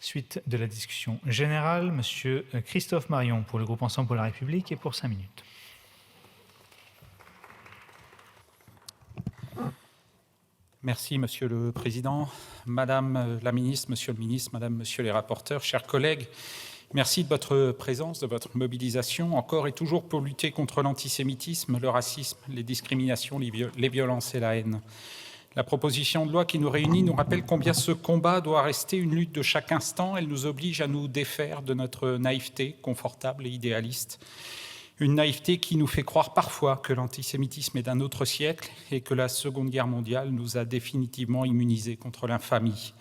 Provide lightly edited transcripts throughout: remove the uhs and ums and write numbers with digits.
Suite de la discussion générale, Monsieur Christophe Marion pour le groupe Ensemble pour la République et pour 5 minutes. Merci, Monsieur le Président, Madame la Ministre, Monsieur le Ministre, Madame, Monsieur les rapporteurs, chers collègues. Merci de votre présence, de votre mobilisation, encore et toujours pour lutter contre l'antisémitisme, le racisme, les discriminations, les violences et la haine. La proposition de loi qui nous réunit nous rappelle combien ce combat doit rester une lutte de chaque instant. Elle nous oblige à nous défaire de notre naïveté confortable et idéaliste. Une naïveté qui nous fait croire parfois que l'antisémitisme est d'un autre siècle et que la Seconde Guerre mondiale nous a définitivement immunisés contre l'infamie.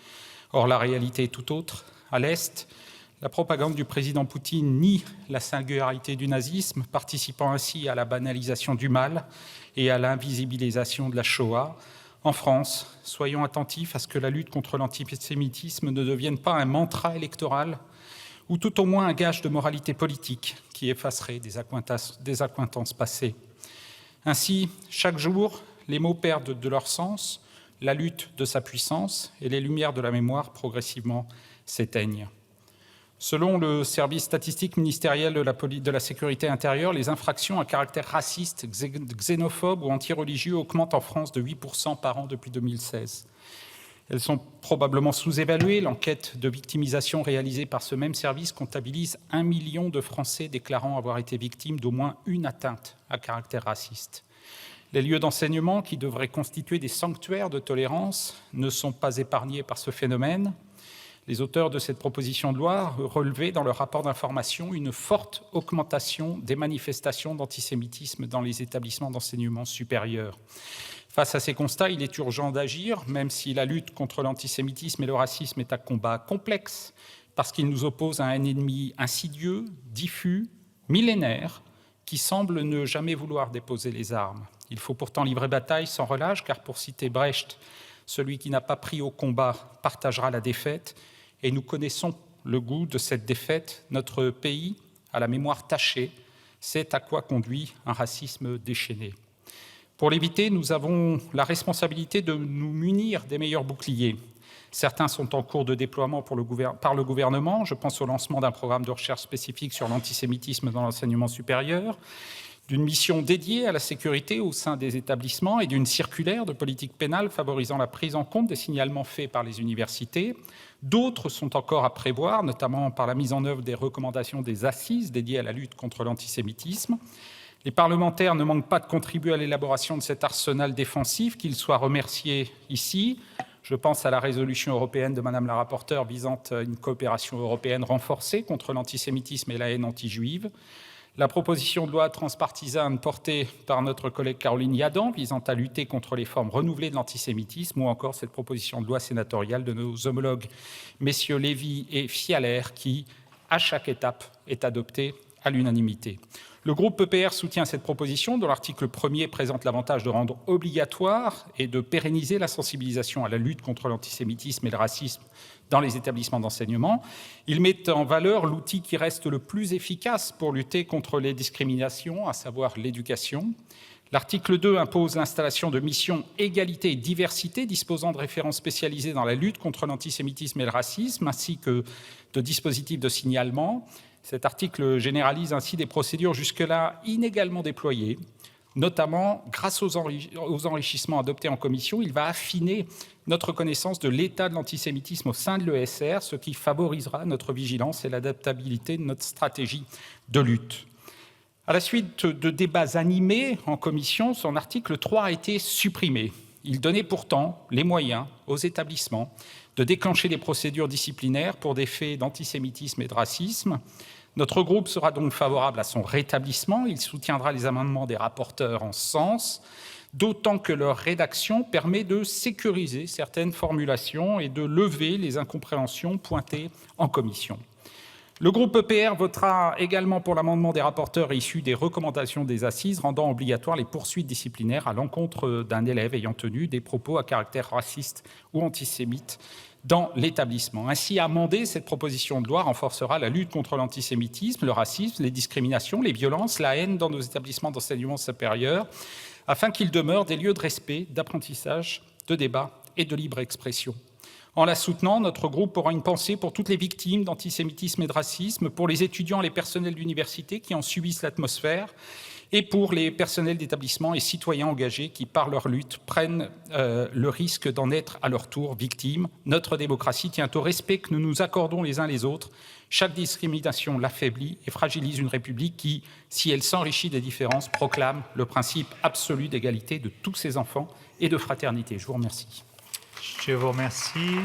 Or, la réalité est tout autre. À l'Est, la propagande du président Poutine nie la singularité du nazisme, participant ainsi à la banalisation du mal et à l'invisibilisation de la Shoah. En France, soyons attentifs à ce que la lutte contre l'antisémitisme ne devienne pas un mantra électoral ou tout au moins un gage de moralité politique qui effacerait des accointances passées. Ainsi, chaque jour, les mots perdent de leur sens, la lutte de sa puissance et les lumières de la mémoire progressivement s'éteignent. Selon le service statistique ministériel de la sécurité intérieure, les infractions à caractère raciste, xénophobe ou antireligieux augmentent en France de 8% par an depuis 2016. Elles sont probablement sous-évaluées. L'enquête de victimisation réalisée par ce même service comptabilise 1 million de Français déclarant avoir été victimes d'au moins une atteinte à caractère raciste. Les lieux d'enseignement, qui devraient constituer des sanctuaires de tolérance, ne sont pas épargnés par ce phénomène. Les auteurs de cette proposition de loi relevaient dans leur rapport d'information une forte augmentation des manifestations d'antisémitisme dans les établissements d'enseignement supérieur. Face à ces constats, il est urgent d'agir, même si la lutte contre l'antisémitisme et le racisme est un combat complexe, parce qu'il nous oppose à un ennemi insidieux, diffus, millénaire, qui semble ne jamais vouloir déposer les armes. Il faut pourtant livrer bataille sans relâche, car pour citer Brecht, celui qui n'a pas pris au combat partagera la défaite, et nous connaissons le goût de cette défaite. Notre pays a la mémoire tachée, c'est à quoi conduit un racisme déchaîné. Pour l'éviter, nous avons la responsabilité de nous munir des meilleurs boucliers. Certains sont en cours de déploiement par le gouvernement. Je pense au lancement d'un programme de recherche spécifique sur l'antisémitisme dans l'enseignement supérieur, d'une mission dédiée à la sécurité au sein des établissements et d'une circulaire de politique pénale favorisant la prise en compte des signalements faits par les universités. D'autres sont encore à prévoir, notamment par la mise en œuvre des recommandations des assises dédiées à la lutte contre l'antisémitisme. Les parlementaires ne manquent pas de contribuer à l'élaboration de cet arsenal défensif, qu'ils soient remerciés ici. Je pense à la résolution européenne de Madame la rapporteure visant à une coopération européenne renforcée contre l'antisémitisme et la haine anti-juive. La proposition de loi transpartisane portée par notre collègue Caroline Yadan visant à lutter contre les formes renouvelées de l'antisémitisme, ou encore cette proposition de loi sénatoriale de nos homologues messieurs Lévy et Fialer qui, à chaque étape, est adoptée à l'unanimité. Le groupe EPR soutient cette proposition dont l'article 1er présente l'avantage de rendre obligatoire et de pérenniser la sensibilisation à la lutte contre l'antisémitisme et le racisme dans les établissements d'enseignement. Il met en valeur l'outil qui reste le plus efficace pour lutter contre les discriminations, à savoir l'éducation. L'article 2 impose l'installation de missions égalité et diversité disposant de références spécialisées dans la lutte contre l'antisémitisme et le racisme, ainsi que de dispositifs de signalement. Cet article généralise ainsi des procédures jusque-là inégalement déployées, notamment grâce aux enrichissements adoptés en commission. Il va affiner notre connaissance de l'état de l'antisémitisme au sein de l'ESR, ce qui favorisera notre vigilance et l'adaptabilité de notre stratégie de lutte. À la suite de débats animés en commission, son article 3 a été supprimé. Il donnait pourtant les moyens aux établissements de déclencher des procédures disciplinaires pour des faits d'antisémitisme et de racisme. Notre groupe sera donc favorable à son rétablissement. Il soutiendra les amendements des rapporteurs en ce sens, d'autant que leur rédaction permet de sécuriser certaines formulations et de lever les incompréhensions pointées en commission. Le groupe EPR votera également pour l'amendement des rapporteurs issu des recommandations des assises rendant obligatoire les poursuites disciplinaires à l'encontre d'un élève ayant tenu des propos à caractère raciste ou antisémite dans l'établissement. Ainsi amendée, cette proposition de loi renforcera la lutte contre l'antisémitisme, le racisme, les discriminations, les violences, la haine dans nos établissements d'enseignement supérieur, afin qu'ils demeurent des lieux de respect, d'apprentissage, de débat et de libre expression. En la soutenant, notre groupe aura une pensée pour toutes les victimes d'antisémitisme et de racisme, pour les étudiants et les personnels d'université qui en subissent l'atmosphère, et pour les personnels d'établissement et citoyens engagés qui, par leur lutte, prennent le risque d'en être à leur tour victimes. Notre démocratie tient au respect que nous nous accordons les uns les autres. Chaque discrimination l'affaiblit et fragilise une République qui, si elle s'enrichit des différences, proclame le principe absolu d'égalité de tous ses enfants et de fraternité. Je vous remercie. Je vous remercie.